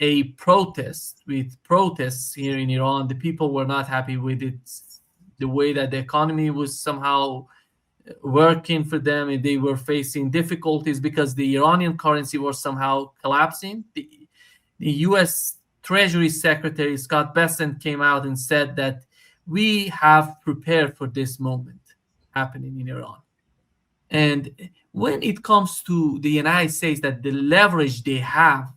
a protest with protests here in Iran. The people were not happy with it, the way that the economy was somehow working for them, and they were facing difficulties because the Iranian currency was somehow collapsing. The U.S. Treasury Secretary Scott Bessent came out and said that we have prepared for this moment happening in Iran. And when it comes to the United States, that the leverage they have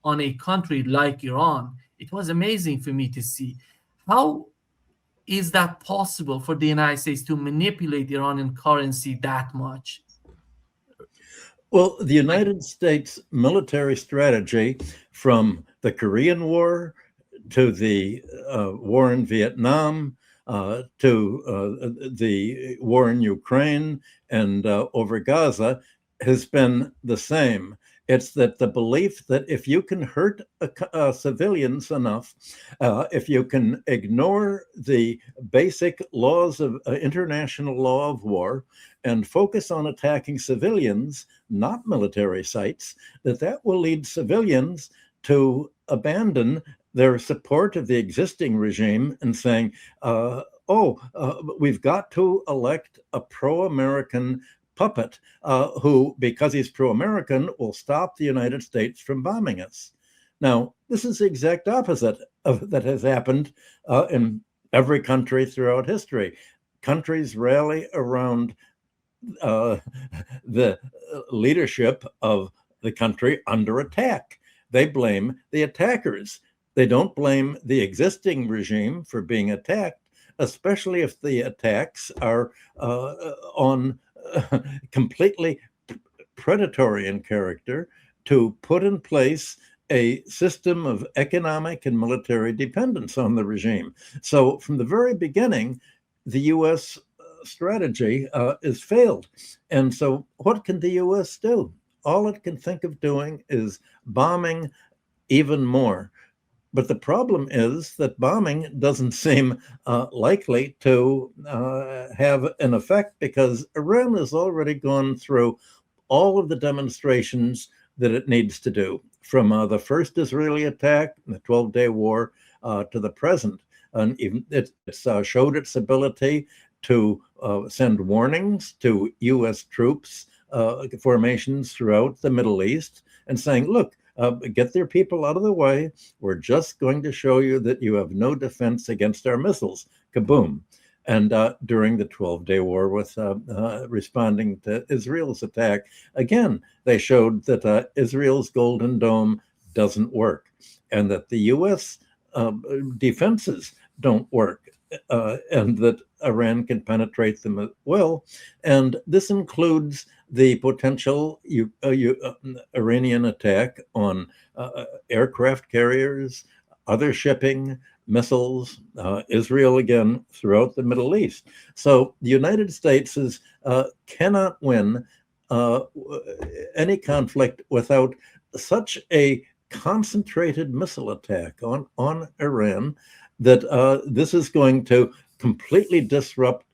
on a country like Iran, it was amazing for me to see how is that possible for the United States to manipulate Iranian currency that much? Well, the Like, United States military strategy from the Korean War to the war in Vietnam to the war in Ukraine and over Gaza has been the same. It's that the belief that if you can hurt civilians enough, if you can ignore the basic laws of international law of war and focus on attacking civilians, not military sites, that will lead civilians to abandon their support of the existing regime and saying, we've got to elect a pro-American puppet who, because he's pro-American, will stop the United States from bombing us. Now, this is the exact opposite of that has happened in every country throughout history. Countries rally around the leadership of the country under attack. They blame the attackers. They don't blame the existing regime for being attacked, especially if the attacks are on completely predatory in character to put in place a system of economic and military dependence on the regime. So from the very beginning, the U.S. strategy is failed. And so what can the U.S. do? All it can think of doing is bombing even more. But the problem is that bombing doesn't seem likely to have an effect because Iran has already gone through all of the demonstrations that it needs to do, from the first Israeli attack, the 12-day war, to the present. And even it's showed its ability to send warnings to U.S. troops formations throughout the Middle East and saying, look, get their people out of the way. We're just going to show you that you have no defense against our missiles. Kaboom. And during the 12-day war with responding to Israel's attack, again, they showed that Israel's Golden Dome doesn't work and that the U.S. Defenses don't work and that Iran can penetrate them as well. And this includes the potential Iranian attack on aircraft carriers, other shipping, missiles, Israel again, throughout the Middle East. So the United States cannot win any conflict without such a concentrated missile attack on Iran that this is going to completely disrupt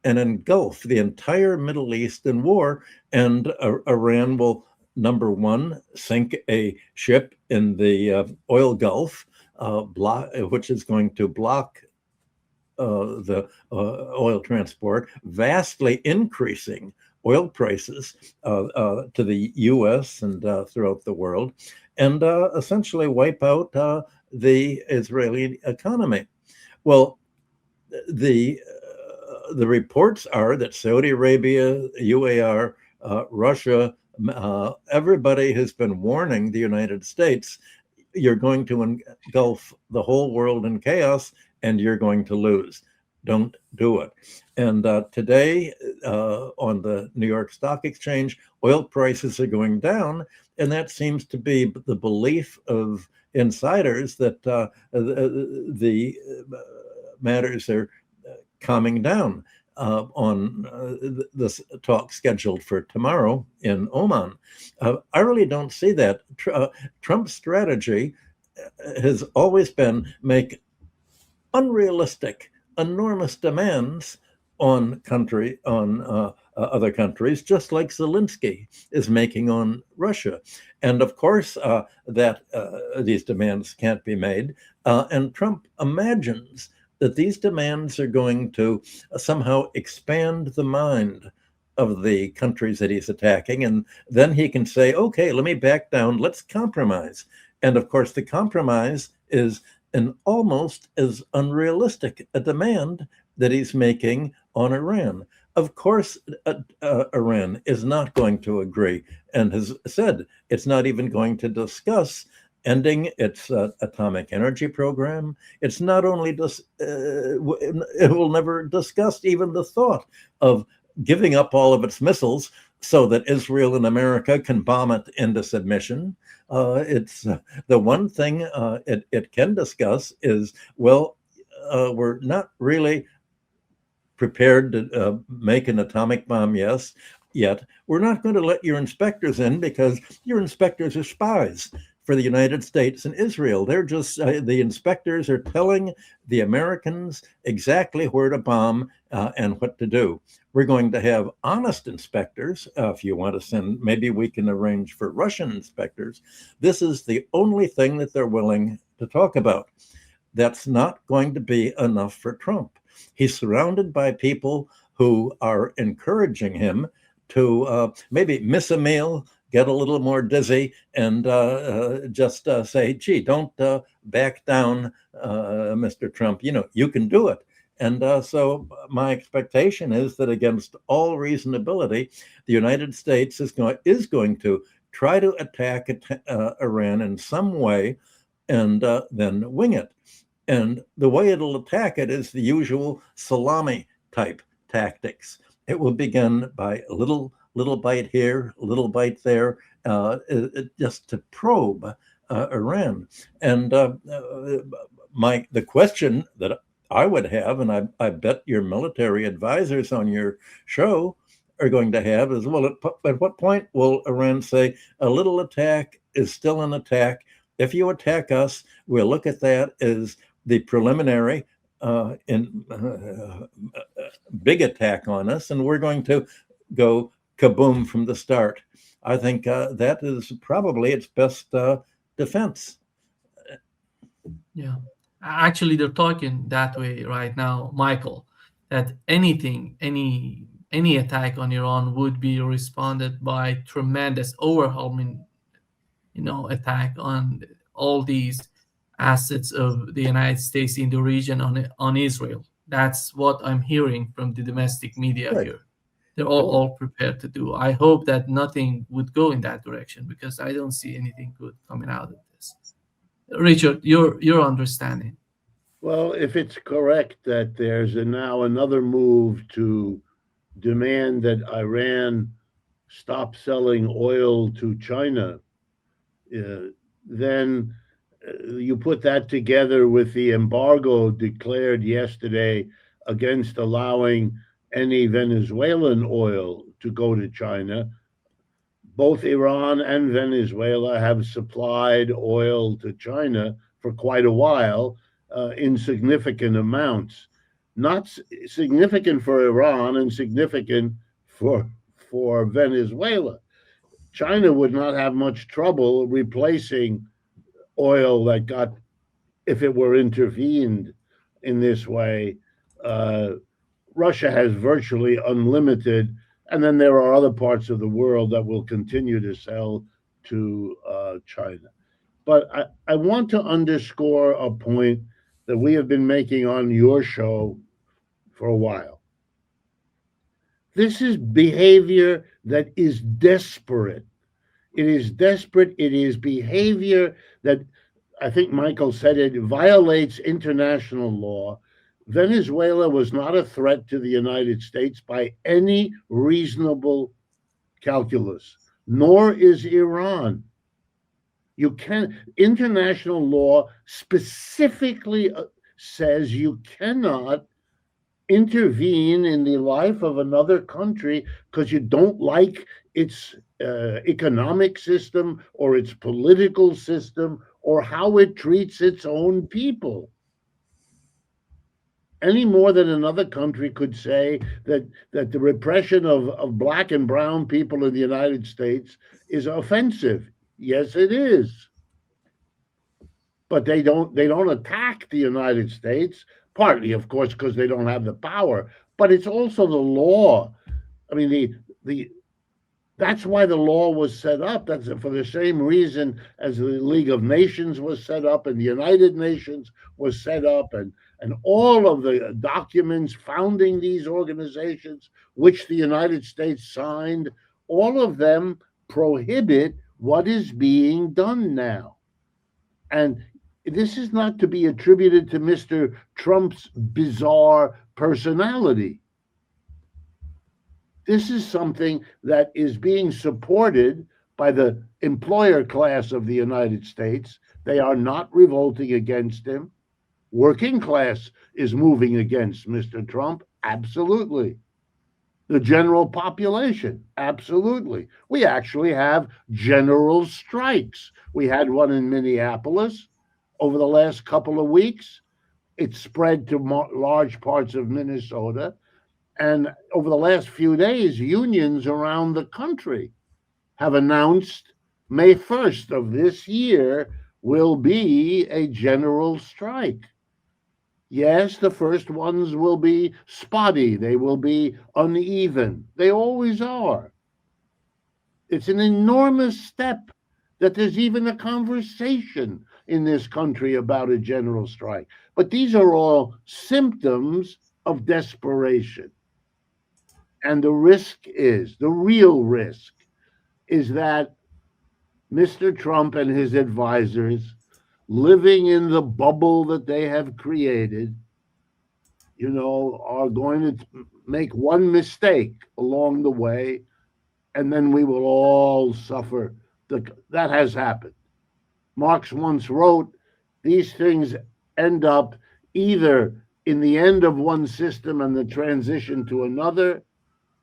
and engulf the entire Middle East in war. And Iran will, number one, sink a ship in the oil Gulf, which is going to block the oil transport, vastly increasing oil prices to the U.S. and throughout the world, and essentially wipe out the Israeli economy. Well, the reports are that Saudi Arabia, UAR, Russia, everybody has been warning the United States, you're going to engulf the whole world in chaos and you're going to lose. Don't do it. And today on the New York Stock Exchange, oil prices are going down. And that seems to be the belief of insiders that the matters are calming down on this talk scheduled for tomorrow in Oman. I really don't see that. Trump's strategy has always been make unrealistic, enormous demands on other countries, just like Zelensky is making on Russia. And of course, that these demands can't be made. And Trump imagines that these demands are going to somehow expand the mind of the countries that he's attacking. And then he can say, okay, let me back down, let's compromise. And of course, the compromise is an almost as unrealistic a demand that he's making on Iran. Of course, Iran is not going to agree and has said it's not even going to discuss ending its atomic energy program. It's not only it will never discuss even the thought of giving up all of its missiles so that Israel and America can bomb it into submission. It's the one thing it can discuss is, well, we're not really prepared to make an atomic bomb, yet. We're not going to let your inspectors in because your inspectors are spies for the United States and Israel. They're just, the inspectors are telling the Americans exactly where to bomb and what to do. We're going to have honest inspectors. If you want to send, maybe we can arrange for Russian inspectors. This is the only thing that they're willing to talk about. That's not going to be enough for Trump. He's surrounded by people who are encouraging him to maybe miss a meal, get a little more dizzy, and just say, gee, don't back down, Mr. Trump. You know, you can do it. And so my expectation is that against all reasonability, the United States is going to try to attack Iran in some way and then wing it. And the way it'll attack it is the usual salami type tactics. It will begin by a little bite here, a little bite there, just to probe Iran. And the question that I would have, and I bet your military advisors on your show are going to have, is, well, at what point will Iran say a little attack is still an attack? If you attack us, we'll look at that as the preliminary big attack on us, and we're going to go kaboom from the start. I think that is probably its best defense. Yeah. Actually, they're talking that way right now, Michael, that any attack on Iran would be responded by tremendous, overwhelming, attack on all these assets of the United States in the region on Israel. That's what I'm hearing from the domestic media Right. here. They're all prepared to do. I hope that nothing would go in that direction because I don't see anything good coming out of this. Richard, your understanding. Well, if it's correct that there's now another move to demand that Iran stop selling oil to China, then you put that together with the embargo declared yesterday against allowing any Venezuelan oil to go to China. Both Iran and Venezuela have supplied oil to China for quite a while in significant amounts. Not significant for Iran and significant for Venezuela. China would not have much trouble replacing oil that got, if it were intervened in this way. Russia has virtually unlimited, and then there are other parts of the world that will continue to sell to China. But I want to underscore a point that we have been making on your show for a while. This is behavior that is desperate. It is desperate. It is behavior that, I think Michael said it, violates international law. Venezuela was not a threat to the United States by any reasonable calculus, nor is Iran. You can international law specifically says you cannot intervene in the life of another country because you don't like its economic system or its political system or how it treats its own people. any more than another country could say that the repression of black and brown people in the United States is offensive. Yes, it is. But they don't attack the United States, partly, of course, because they don't have the power, but it's also the law. I mean, the that's why the law was set up. That's for the same reason as the League of Nations was set up and the United Nations was set up, and all of the documents founding these organizations, which the United States signed, all of them prohibit what is being done now. And this is not to be attributed to Mr. Trump's bizarre personality. This is something that is being supported by the employer class of the United States. They are not revolting against him. Working class is moving against Mr. Trump. Absolutely. The general population. Absolutely. We actually have general strikes. We had one in Minneapolis over the last couple of weeks. It spread to large parts of Minnesota. And over the last few days, unions around the country have announced May 1st of this year will be a general strike. Yes, the first ones will be spotty. They will be uneven. They always are. It's an enormous step that there's even a conversation in this country about a general strike. But these are all symptoms of desperation. And the real risk is that Mr. Trump and his advisors, living in the bubble that they have created, are going to make one mistake along the way, and then we will all suffer. That has happened. Marx once wrote, these things end up either in the end of one system and the transition to another,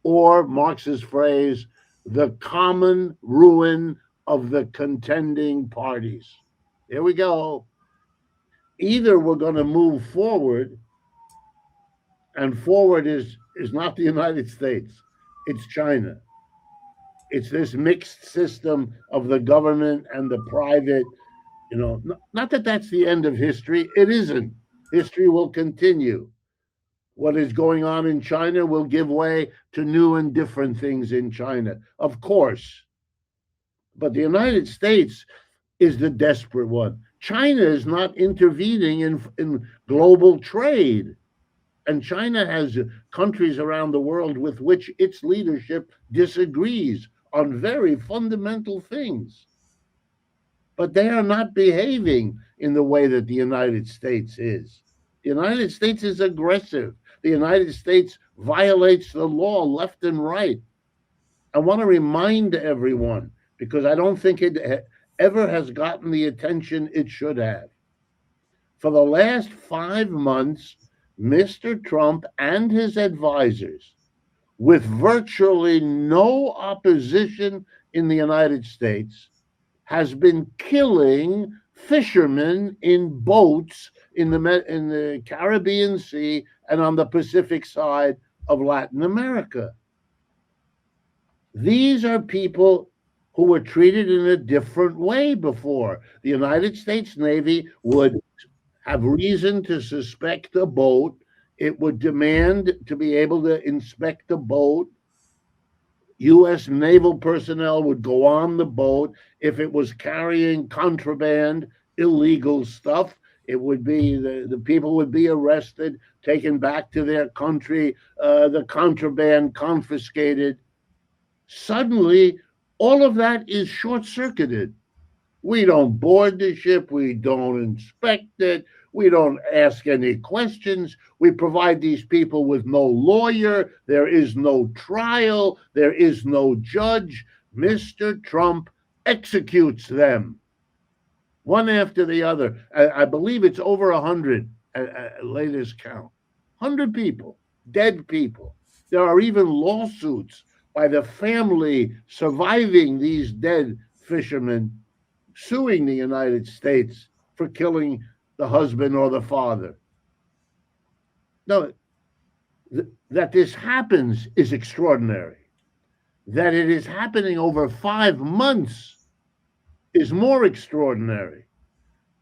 or Marx's phrase, the common ruin of the contending parties. Here we go. Either we're going to move forward, and forward is not the United States, it's China. It's this mixed system of the government and the private. Not that that's the end of history. It isn't. History will continue. What is going on in China will give way to new and different things in China, of course. But the United States is the desperate one. China is not intervening in global trade. And China has countries around the world with which its leadership disagrees on very fundamental things. But they are not behaving in the way that the United States is. The United States is aggressive. The United States violates the law left and right. I want to remind everyone, because I don't think it ever has gotten the attention it should have. For the last 5 months, Mr. Trump and his advisors, with virtually no opposition in the United States, has been killing fishermen in boats in the Caribbean Sea and on the Pacific side of Latin America. These are people who were treated in a different way before. The United States Navy would have reason to suspect a boat. It would demand to be able to inspect the boat. U.S. naval personnel would go on the boat. If it was carrying contraband, illegal stuff, it would be the people would be arrested, taken back to their country, the contraband confiscated. Suddenly, all of that is short-circuited. We don't board the ship. We don't inspect it. We don't ask any questions. We provide these people with no lawyer. There is no trial. There is no judge. Mr. Trump executes them one after the other. I believe it's over 100 at latest count. 100 people, dead people. There are even lawsuits by the family surviving these dead fishermen suing the United States for killing the husband or the father. No, that this happens is extraordinary. That it is happening over 5 months is more extraordinary.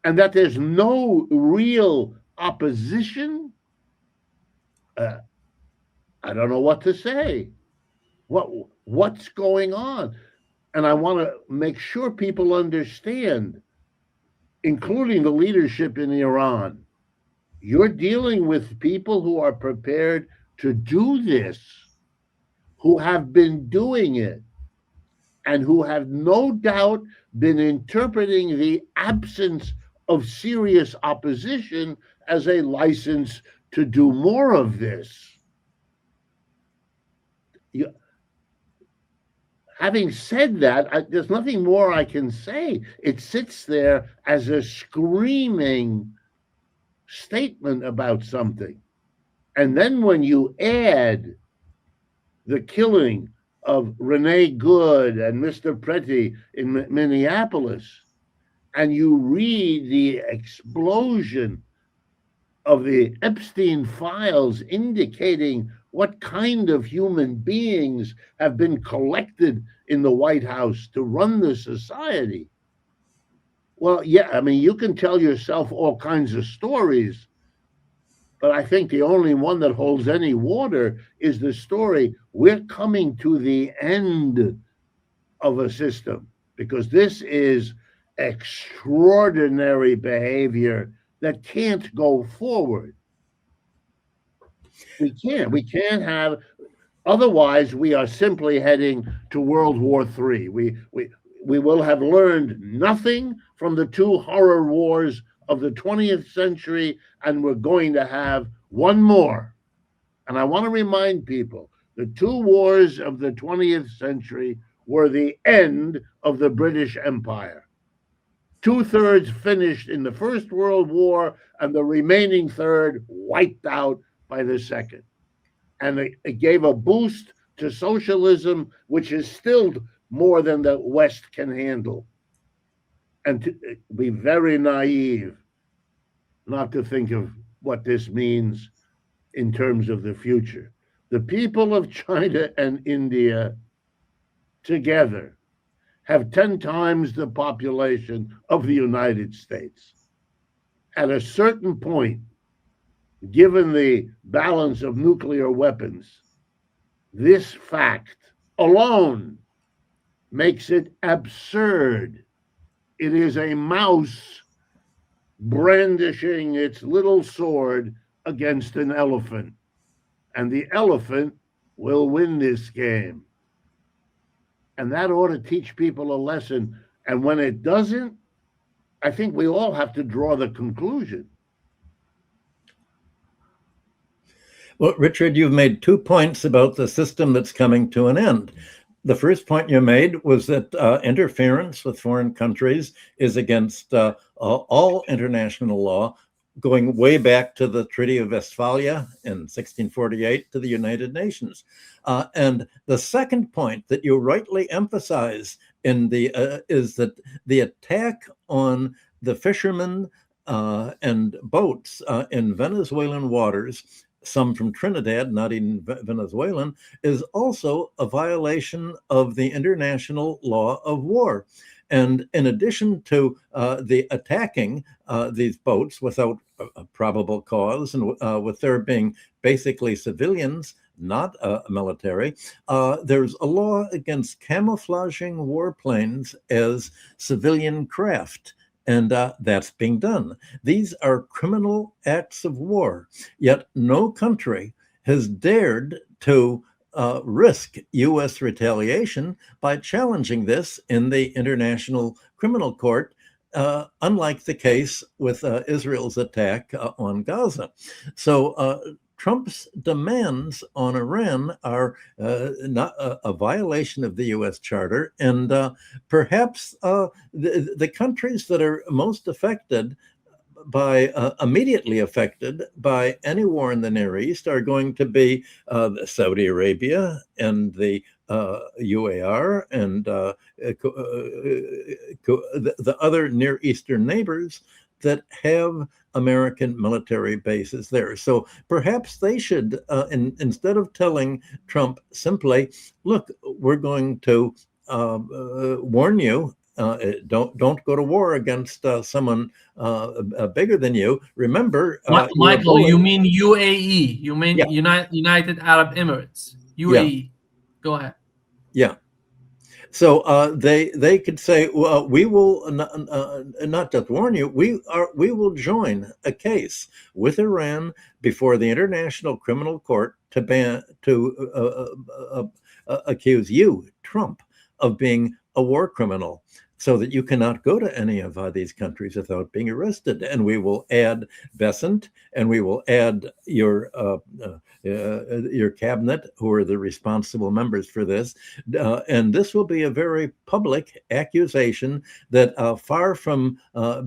And that there's no real opposition, uh, I don't know what to say. What's going on? And I want to make sure people understand, including the leadership in Iran, you're dealing with people who are prepared to do this, who have been doing it, and who have no doubt been interpreting the absence of serious opposition as a license to do more of this. Having said that, there's nothing more I can say. It sits there as a screaming statement about something. And then when you add the killing of Renee Good and Mr. Pretty in Minneapolis, and you read the explosion of the Epstein files indicating what kind of human beings have been collected in the White House to run the society. Well, yeah, I mean, you can tell yourself all kinds of stories, but I think the only one that holds any water is the story, we're coming to the end of a system, because this is extraordinary behavior that can't go forward. We can't have, otherwise we are simply heading to World War III. We will have learned nothing from the two horror wars of the 20th century, and we're going to have one more. And I want to remind people, the two wars of the 20th century were the end of the British Empire. 2/3 finished in the First World War, and the remaining third wiped out by the second. And it gave a boost to socialism, which is still more than the West can handle. And to be very naive not to think of what this means in terms of the future. The people of China and India together have 10 times the population of the United States. At a certain point, given the balance of nuclear weapons, this fact alone makes it absurd. It is a mouse brandishing its little sword against an elephant, and the elephant will win this game. And that ought to teach people a lesson. And when it doesn't, I think we all have to draw the conclusion. Well, Richard, you've made 2 points about the system that's coming to an end. The first point you made was that interference with foreign countries is against all international law, going way back to the Treaty of Westphalia in 1648 to the United Nations. And the second point that you rightly emphasize is that the attack on the fishermen and boats in Venezuelan waters, some from Trinidad, not even Venezuelan, is also a violation of the international law of war. And in addition to the attacking these boats without a probable cause, and with there being basically civilians, not military, there's a law against camouflaging warplanes as civilian craft. And that's being done. These are criminal acts of war, yet no country has dared to risk U.S. retaliation by challenging this in the International Criminal Court, unlike the case with Israel's attack on Gaza. So Trump's demands on Iran are not a violation of the U.S. Charter, and perhaps the countries that are most affected by immediately affected by any war in the Near East are going to be Saudi Arabia and the UAR and the other Near Eastern neighbors that have American military bases there. So perhaps they should, instead of telling Trump simply, look, we're going to warn you, don't go to war against someone bigger than you. Remember, you're a Michael, you bully. mean UAE? You mean Yeah, United Arab Emirates? yeah, UAE. Go ahead. yeah. So they could say, well, we will not just warn you, we will join a case with Iran before the International Criminal Court to accuse you, Trump, of being a war criminal, so that you cannot go to any of these countries without being arrested. And we will add Besant, and we will add your cabinet, who are the responsible members for this. And this will be a very public accusation that, far from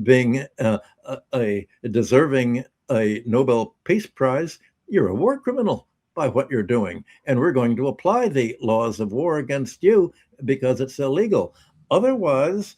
being a deserving a Nobel Peace Prize, you're a war criminal by what you're doing. And we're going to apply the laws of war against you because it's illegal. Otherwise,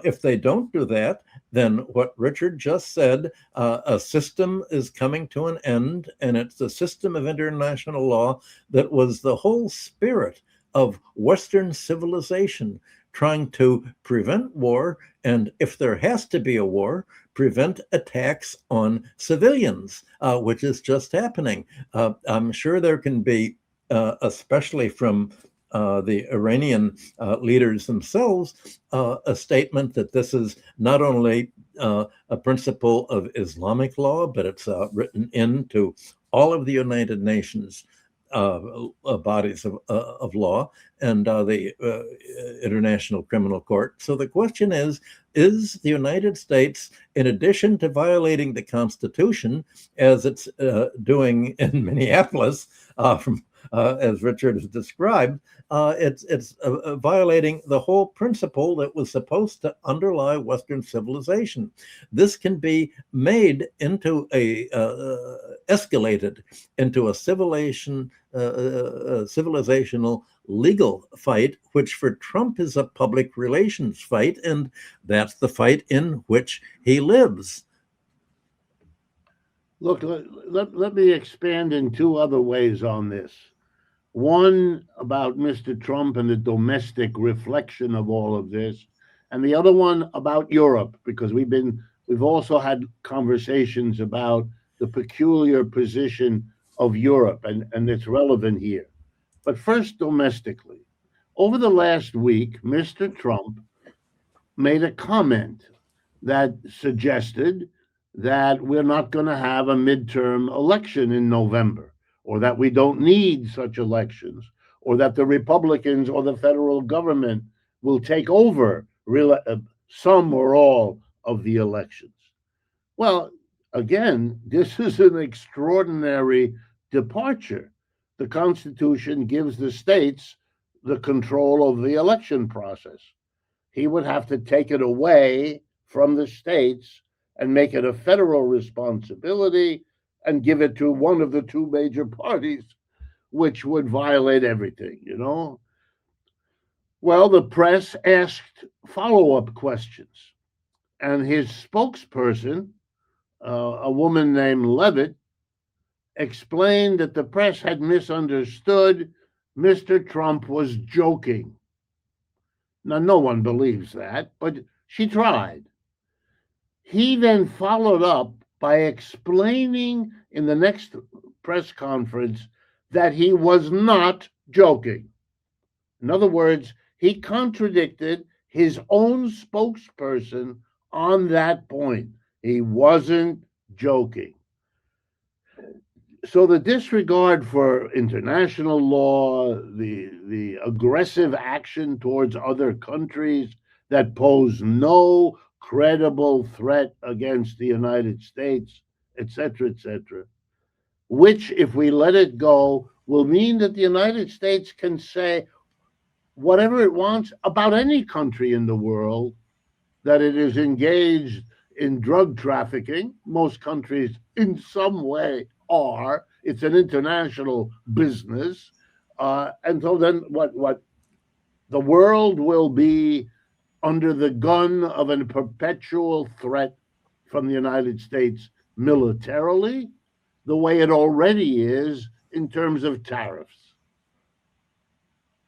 if they don't do that, then what Richard just said, a system is coming to an end, and it's a system of international law that was the whole spirit of Western civilization, trying to prevent war, and if there has to be a war, prevent attacks on civilians, which is just happening. I'm sure there can be, especially from the Iranian leaders themselves, a statement that this is not only a principle of Islamic law, but it's written into all of the United Nations bodies of law and the International Criminal Court. So the question is the United States, in addition to violating the Constitution, as it's doing in Minneapolis, as Richard has described, it's violating the whole principle that was supposed to underlie Western civilization. This can be made into escalated into a civilizational legal fight, which for Trump is a public relations fight, and that's the fight in which he lives. Look, let me expand in two other ways on this. One about Mr. Trump and the domestic reflection of all of this, and the other one about Europe, because we've also had conversations about the peculiar position of Europe, and it's relevant here. But first, domestically, over the last week, Mr. Trump made a comment that suggested that we're not going to have a midterm election in November, or that we don't need such elections, or that the Republicans or the federal government will take over some or all of the elections. Well, again, this is an extraordinary departure. The Constitution gives the states the control of the election process. He would have to take it away from the states and make it a federal responsibility and give it to one of the two major parties, which would violate everything, you know? Well, the press asked follow-up questions, and his spokesperson, a woman named Levitt, explained that the press had misunderstood. Mr. Trump was joking. Now, no one believes that, but she tried. He then followed up by explaining in the next press conference that he was not joking. In other words, he contradicted his own spokesperson on that point. He wasn't joking. So the disregard for international law, the aggressive action towards other countries that pose no credible threat against the United States, etc., which, if we let it go, will mean that the United States can say whatever it wants about any country in the world, that it is engaged in drug trafficking. Most countries in some way are. It's an international business. And so then what the world will be under the gun of a perpetual threat from the United States militarily the way it already is in terms of tariffs.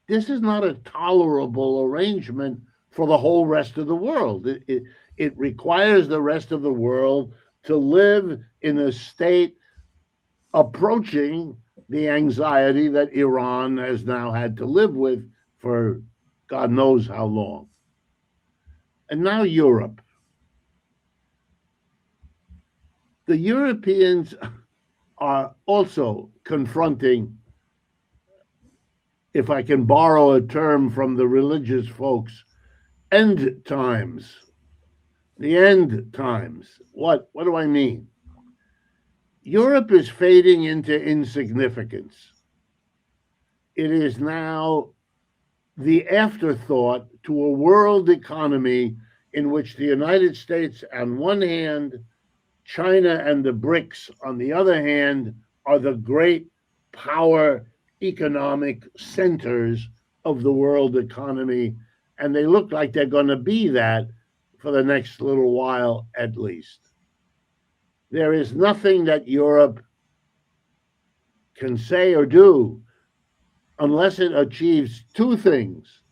This is not a tolerable arrangement for the whole rest of the world. It requires the rest of the world to live in a state approaching the anxiety that Iran has now had to live with for God knows how long. And now Europe. The Europeans are also confronting, if I can borrow a term from the religious folks, end times. The end times. What do I mean? Europe is fading into insignificance. It is now the afterthought to a world economy in which the United States on one hand, China and the BRICS on the other hand, are the great power economic centers of the world economy, and they look like they're going to be that for the next little while at least. There is nothing that Europe can say or do unless it achieves two things,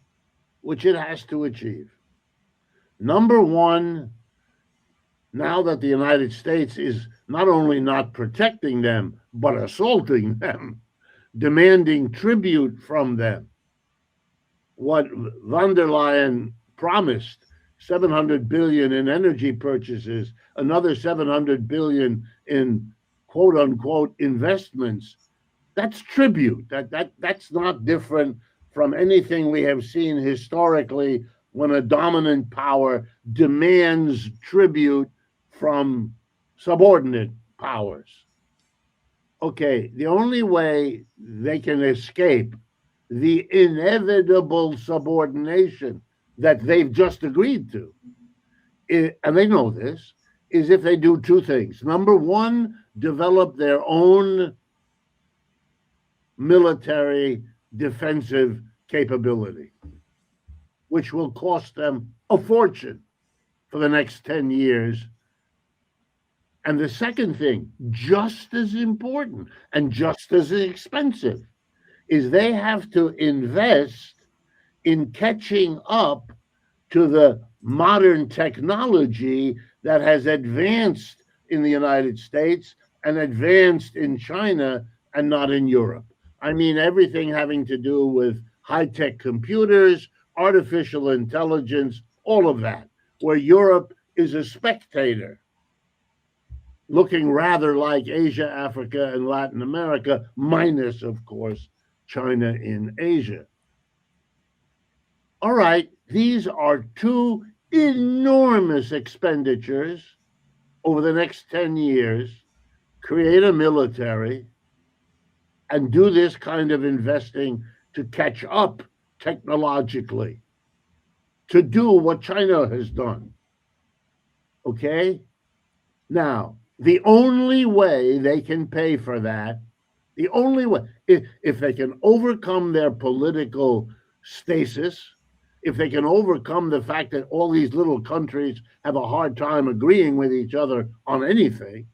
which it has to achieve. Number one, now that the United States is not only not protecting them, but assaulting them, demanding tribute from them. What von der Leyen promised, 700 billion in energy purchases, another 700 billion in quote unquote investments, that's tribute. That's not different from anything we have seen historically when a dominant power demands tribute from subordinate powers. Okay, the only way they can escape the inevitable subordination that they've just agreed to, and they know this, is if they do two things. Number one, develop their own military defensive capability, which will cost them a fortune for the next 10 years. And the second thing, just as important and just as expensive, is they have to invest in catching up to the modern technology that has advanced in the United States and advanced in China and not in Europe. I mean, everything having to do with high-tech computers, artificial intelligence, all of that, where Europe is a spectator, looking rather like Asia, Africa, and Latin America, minus, of course, China in Asia. All right, these are two enormous expenditures over the next 10 years. Create a military and do this kind of investing to catch up technologically, to do what China has done. Okay? Now, the only way they can pay for that, the only way, if they can overcome their political stasis, if they can overcome the fact that all these little countries have a hard time agreeing with each other on anything.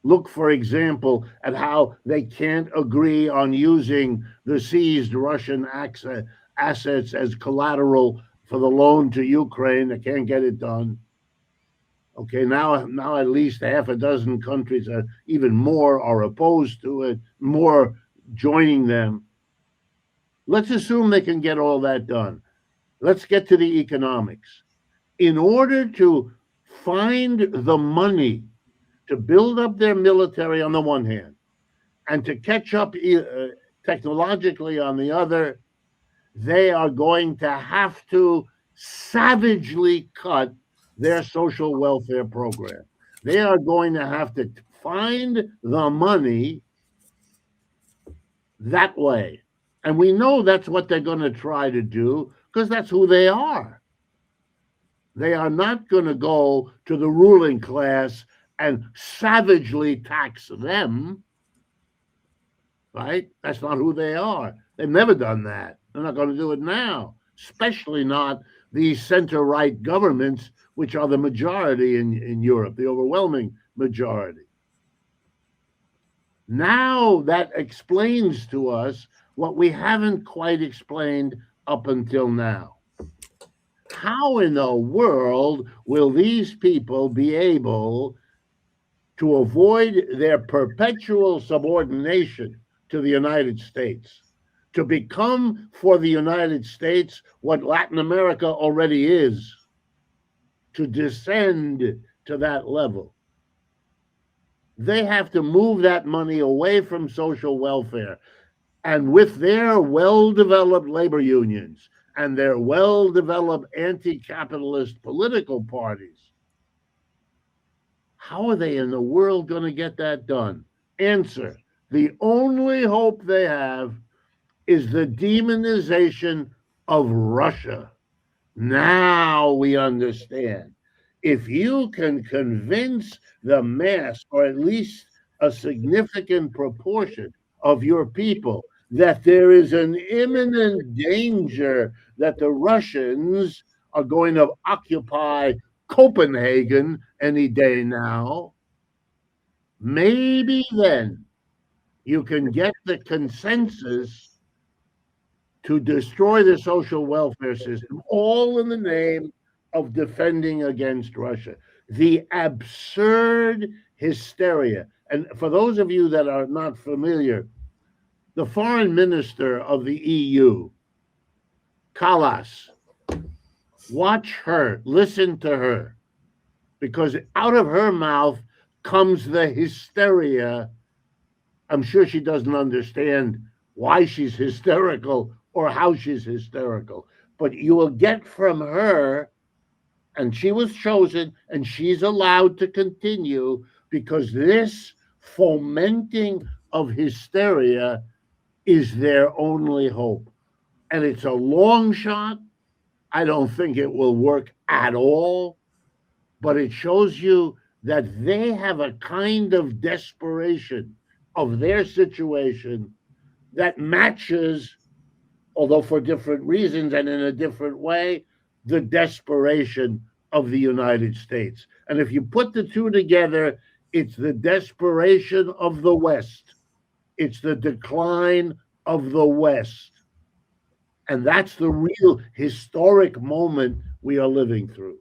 Look, for example, at how they can't agree on using the seized Russian assets as collateral for the loan to Ukraine. They can't get it done. Okay, now at least half a dozen countries, even more, are opposed to it, more joining them. Let's assume they can get all that done. Let's get to the economics. In order to find the money to build up their military on the one hand and to catch up technologically on the other, they are going to have to savagely cut their social welfare program. They are going to have to find the money that way. And we know that's what they're going to try to do because that's who they are. They are not going to go to the ruling class and savagely tax them, right? That's not who they are. They've never done that. They're not going to do it now, especially not these center-right governments, which are the majority in Europe, the overwhelming majority. Now that explains to us what we haven't quite explained up until now. How in the world will these people be able to avoid their perpetual subordination to the United States, to become for the United States what Latin America already is, to descend to that level? They have to move that money away from social welfare. And with their well-developed labor unions and their well-developed anti-capitalist political parties, how are they in the world going to get that done? Answer: the only hope they have is the demonization of Russia. Now we understand. If you can convince the mass, or at least a significant proportion of your people, that there is an imminent danger that the Russians are going to occupy Copenhagen any day now, maybe then you can get the consensus to destroy the social welfare system, all in the name of defending against Russia. The absurd hysteria. And for those of you that are not familiar, the foreign minister of the EU, Kallas, watch her, listen to her, because out of her mouth comes the hysteria. I'm sure she doesn't understand why she's hysterical or how she's hysterical, but you will get from her, and she was chosen and she's allowed to continue, because this fomenting of hysteria is their only hope. And it's a long shot. I don't think it will work at all, but it shows you that they have a kind of desperation of their situation that matches, although for different reasons and in a different way, the desperation of the United States. And if you put the two together, it's the desperation of the West. It's the decline of the West. And that's the real historic moment we are living through.